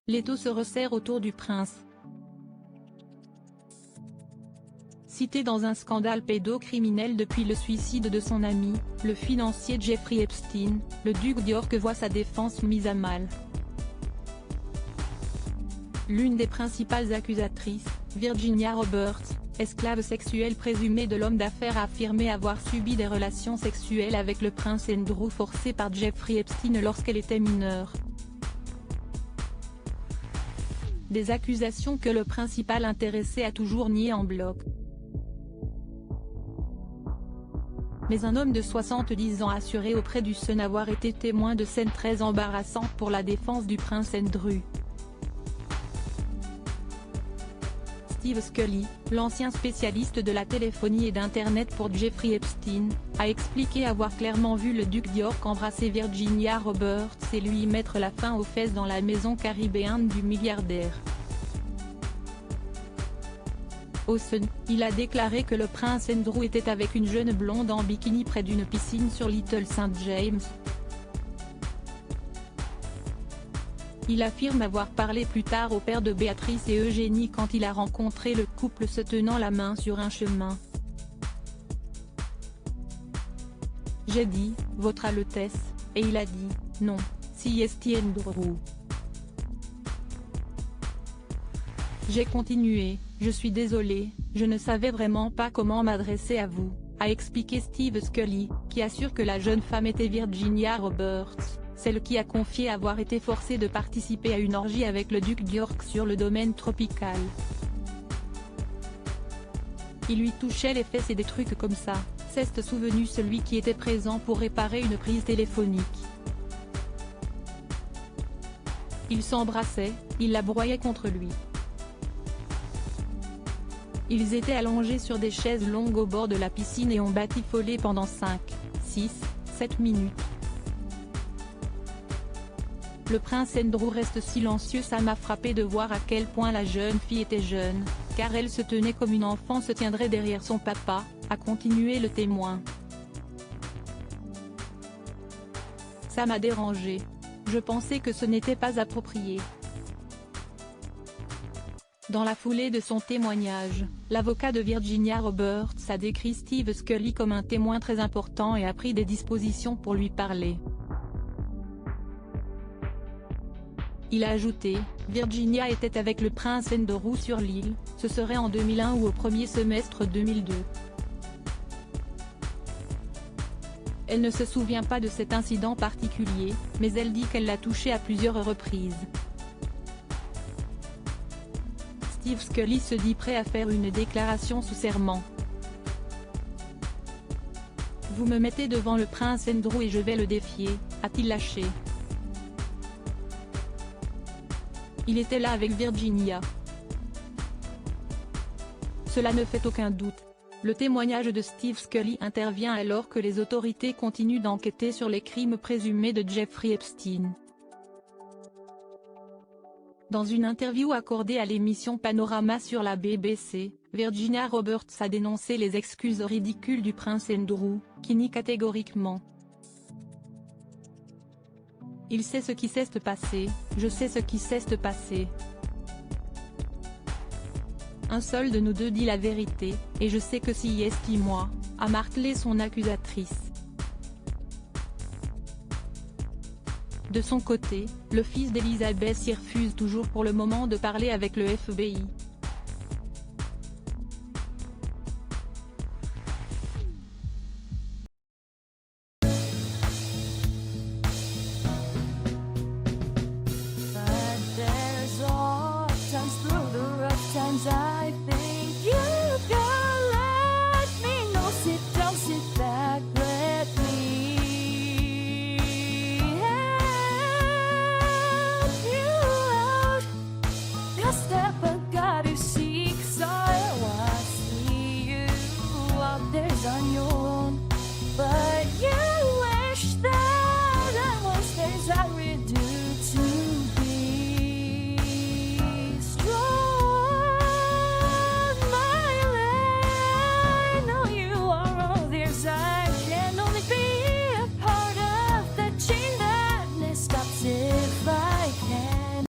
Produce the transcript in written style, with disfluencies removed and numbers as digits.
L'étau se resserre autour du prince. Cité dans un scandale pédocriminel depuis le suicide de son ami, le financier Jeffrey Epstein, le duc d'York voit sa défense mise à mal. L'une des principales accusatrices, Virginia Roberts, esclave sexuelle présumée de l'homme d'affaires, a affirmé avoir subi des relations sexuelles avec le prince Andrew forcées par Jeffrey Epstein lorsqu'elle était mineure. Des accusations que le principal intéressé a toujours niées en bloc. Mais un homme de 70 ans a assuré auprès du Sun avoir été témoin de scènes très embarrassantes pour la défense du prince Andrew. Steve Scully, l'ancien spécialiste de la téléphonie et d'Internet pour Jeffrey Epstein, a expliqué avoir clairement vu le duc d'York embrasser Virginia Roberts et lui mettre la faim aux fesses dans la maison caribéenne du milliardaire. Au Sun, il a déclaré que le prince Andrew était avec une jeune blonde en bikini près d'une piscine sur Little St. James. Il affirme avoir parlé plus tard au père de Béatrice et Eugénie quand il a rencontré le couple se tenant la main sur un chemin. J'ai dit, Votre Altesse, et il a dit, non, si est Andrew. J'ai continué, je suis désolé, je ne savais vraiment pas comment m'adresser à vous, a expliqué Steve Scully, qui assure que la jeune femme était Virginia Roberts, celle qui a confié avoir été forcée de participer à une orgie avec le duc d'York sur le domaine tropical. Il lui touchait les fesses et des trucs comme ça, s'est souvenu celui qui était présent pour réparer une prise téléphonique. Ils s'embrassaient, il la broyait contre lui. Ils étaient allongés sur des chaises longues au bord de la piscine et ont batifolé pendant 5, 6, 7 minutes. Le prince Andrew reste silencieux. Ça m'a frappé de voir à quel point la jeune fille était jeune, car elle se tenait comme une enfant se tiendrait derrière son papa, a continué le témoin. Ça m'a dérangé. Je pensais que ce n'était pas approprié. Dans la foulée de son témoignage, l'avocat de Virginia Roberts a décrit Steve Scully comme un témoin très important et a pris des dispositions pour lui parler. Il a ajouté, Virginia était avec le prince Andrew sur l'île, ce serait en 2001 ou au premier semestre 2002. Elle ne se souvient pas de cet incident particulier, mais elle dit qu'elle l'a touché à plusieurs reprises. Steve Scully se dit prêt à faire une déclaration sous serment. Vous me mettez devant le prince Andrew et je vais le défier, a-t-il lâché. Il était là avec Virginia. Cela ne fait aucun doute. Le témoignage de Steve Scully intervient alors que les autorités continuent d'enquêter sur les crimes présumés de Jeffrey Epstein. Dans une interview accordée à l'émission Panorama sur la BBC, Virginia Roberts a dénoncé les excuses ridicules du prince Andrew, qui nie catégoriquement. Il sait ce qui s'est passé, je sais ce qui s'est passé. Un seul de nous deux dit la vérité, et je sais que si est moi, a martelé son accusatrice. De son côté, le fils d'Elizabeth y refuse toujours pour le moment de parler avec le FBI. On your